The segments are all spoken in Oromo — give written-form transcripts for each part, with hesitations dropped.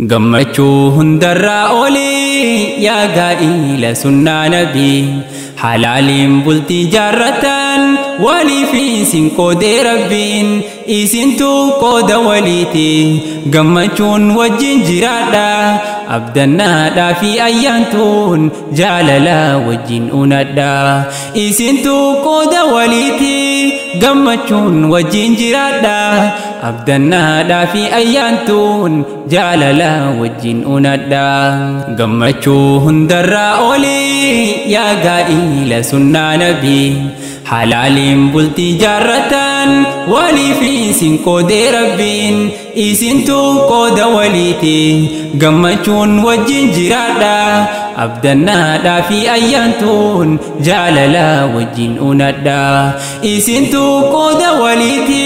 gammachuu hundarraa oolii yaa gaa'ila sunnaa nabii halaaliin bultii jaarratan walii fi isin qoodee rabbiin isintu qooda waliiti gammachuun wajjin jiraadha abdannaadhaa fi ayyaantuun jaalala wajjin unadha isintu qooda waliiti gammachuun wajjin jiraadha abdannaadhaa fi ayyaantuun jaalala wajjin unadha gammachuu hundarraa oolii yaa gaa'ila sunnaa nabii halaaliin bultii jaarratan walii fi isin qoodee rabbiin isintu qooda waliiti gammachuun wajjin jiraadha abdannaadhaa fi ayyaantuun jaalala wajjin unadha isintu qooda waliiti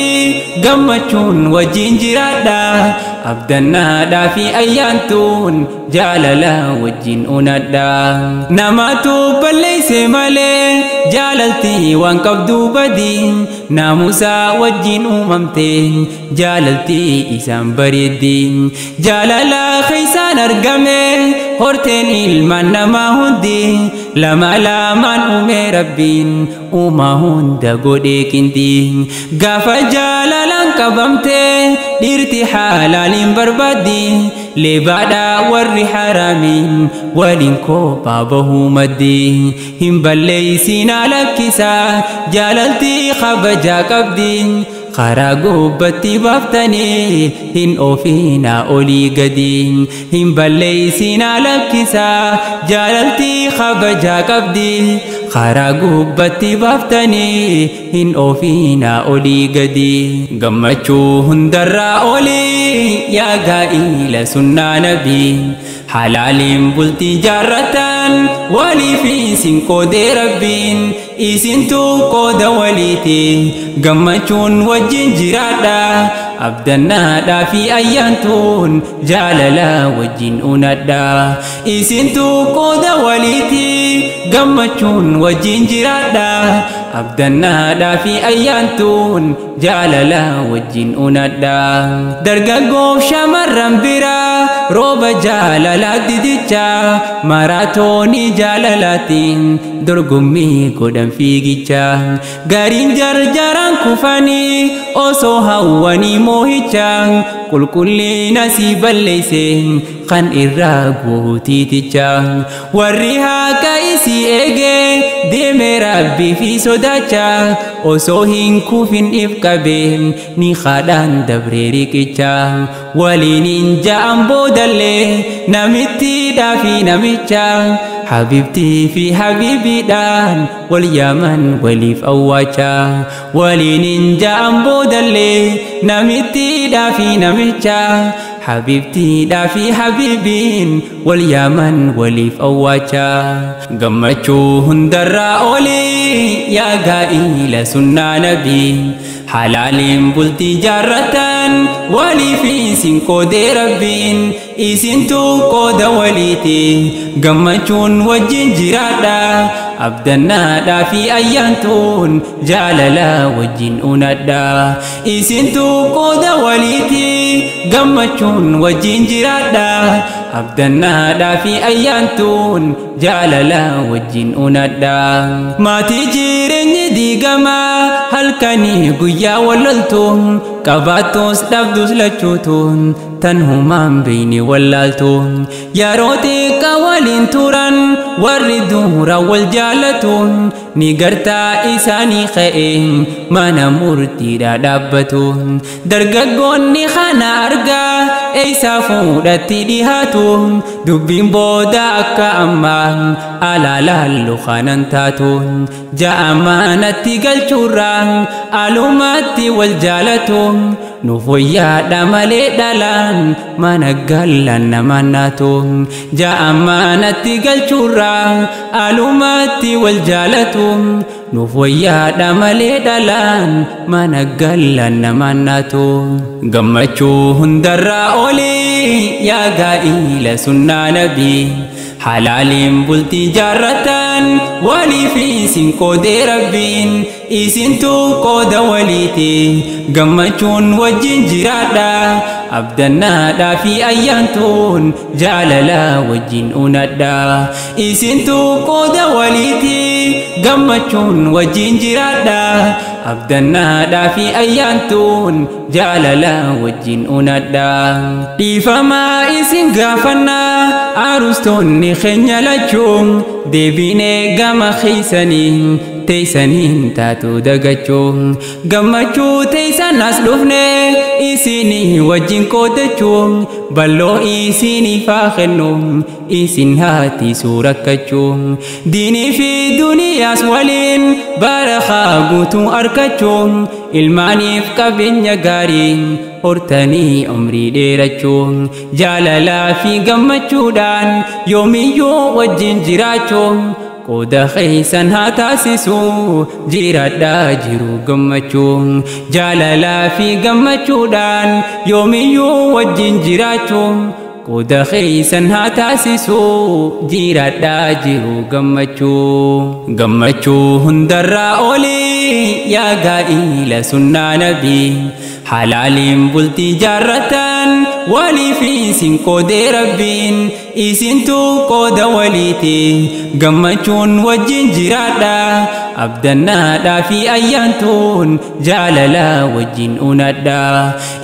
gammachuun wajjin jiraadha abdannaadhaa fi ayyaantuun jaalala wajjin unadha namatu balleeyse malee jaalaltii waan qabdu badii naamusaa wajjin uumamte jaalaltii isaan bareeddi jaalala keeysaan argame horteen ilmaan namaa hundi lama lamaan uume rabbiin uumaa hunda godhee qinxi gaafa jaalalaan qabamte dhiirti halaaliin barbaaddi leebaadha warri haraamiin waliin kophaa bahuu maddi hin balleeysinaa lakkisa jaalaltii kabajaa qabdi karaa gubbatti baaftanii hin ofiinaa olii gadi hin balleeysinaa lakkisa jaalaltii kabajaa qabdi karaa gubbatti baaftanii hin ofiinaa olii gadi gammachuu hundarraa oolii yaa gaa'ila sunnaa nabii halaaliin bultii jaarratan walii fi isin qoodee rabbiin isintu qooda waliiti gammachuun wajjin jiraadha abdannaadhaa fi ayyaantuun jaalala wajjin unadha isintu qooda waliiti gammachuun wajjin jiraadha abdannaadhaa fi ayyaantuun jaalala wajjin unadha dargaggoof shamarran biraa rooba jaalalaa didicha maraatoonii jaalalaatiin dorgommii godhan fiigicha gariin jarjaraan kufanii osoo hawwanii moohicha qulqullina si balleeyse kan irraa guutiiticha warri haqa isi eege deeme rabbii fi sodacha osoo hin kufin if qabeen ni kadhaan dabree riqicha waliin hin ja'an boodallee namittiidhaa fi namicha habibtii fi habibiidhaan wal yaaman waliif awwaacha waliin hin ja'an boodallee namittiidhaa fi namicha habibtiidhaa fi habibiin wal yaaman waliif awwaacha gammachuu hundarraa oolii yaa gaa'ila sunnaa nabii halaaliin bultii jaarratan walii fi isin qoodee rabbiin isintu qooda waliiti gammachuun wajjin jiraadha abdannaadhaa fi ayyaantuun jaalala wajjin unadha isintu qooda waliiti gammachuun wajjin jiraadha abdannaadhaa fi ayyaantuun jaalala wajjin unadha maatii jireenyi diigamaa halkanii guyyaa walloltuun qabaattus dhabdus lachuutuun tan humaan beeyne wallaaltuun yeroo xiqqaa waliin turan warri duura wal jaalatuun ni gartaa isaanii ka'een mana murtiidhaa dhaabbatuun dargaggoonni kana argaa eeysaa fuudhatti dhihaatuun dubbiin booda akka ammaa alaalaallu kanan taatuun ja'amaanatti galchuurraan alumatti wal jaalatuun nuuf wayyaadha malee dhalaan mana gallan namaan naatuun ja'amaanatti galchuurraan alumatti wal jaalatuun nuuf wayyaadha malee dhalaan mana gallan namaan naatuun gammachuu hundarraa oolii yaa gaa'ila sunnaa nabii halaaliin bultii jaarratan walii fi isin qoodee rabbiin isintu qooda waliiti gammachuun wajjin jiraadha abdannaadhaa fi ayyaantuun jaalala wajjin unadha. Isintu qooda waliiti gammachuun wajjin jiraadha. abdannaadhaa fi ayyaantuun jaalala wajjin unadha. Dhiifamaa isin gaafannaa arustoonni keenya lachuun deebinee gama keeysaniin teeysaniin taatu dagachuun gammachuu teeysan as dhufne isinii wajjin qoodachuun balloo isiniif haa kennuun isin haati suurakkachuun diinii fi duniyaas waliin barakaa guutuu argachuun ilmaaniif qabeenya gaarii hortanii umrii dheerachuun jaalalaa fi gammachuudhaan yoomiyyuu wajjin jiraachuun qooda keeysan haa taasisu jiraadhaa jiru gammachuun jaalalaa fi gammachuudhaan yoomiyyuu wajjin jiraachuun qooda keeysan haa taasisu jiraadhaa jiru gammachuu hundarraa olii yaa gaa'ila sunnaa nabii halaaliin bultii jaarratan walii fi isin qoodee rabbiin isintu qooda waliiti gammachuun wajjin jiraadha abdannaadhaa fi ayyaantuun jaalala wajjin unadha.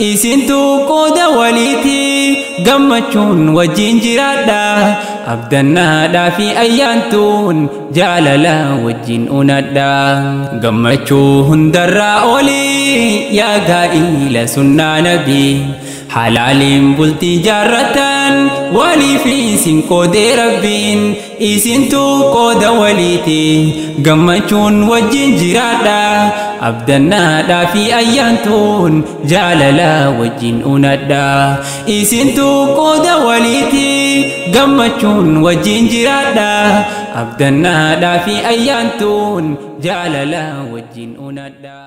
Isintu qooda waliiti gammachuun wajjin jiraadha abdannaadhaa fi ayyaantuun jaalala wajjin unadha. Gammachuu hundarraa olii yaa gaa'ila sunnaa nabii halaaliin bultii jaarratan walii fi isin qoodee rabbiin isintu qooda waliiti gammachuun wajjin jiraadha abdannaadhaa fi ayyaantuun jaalala wajjin unadha. Isintu qooda waliiti gammachuun wajjin jiraadha abdannaadhaa fi ayyaantuun jaalala wajjin unadha.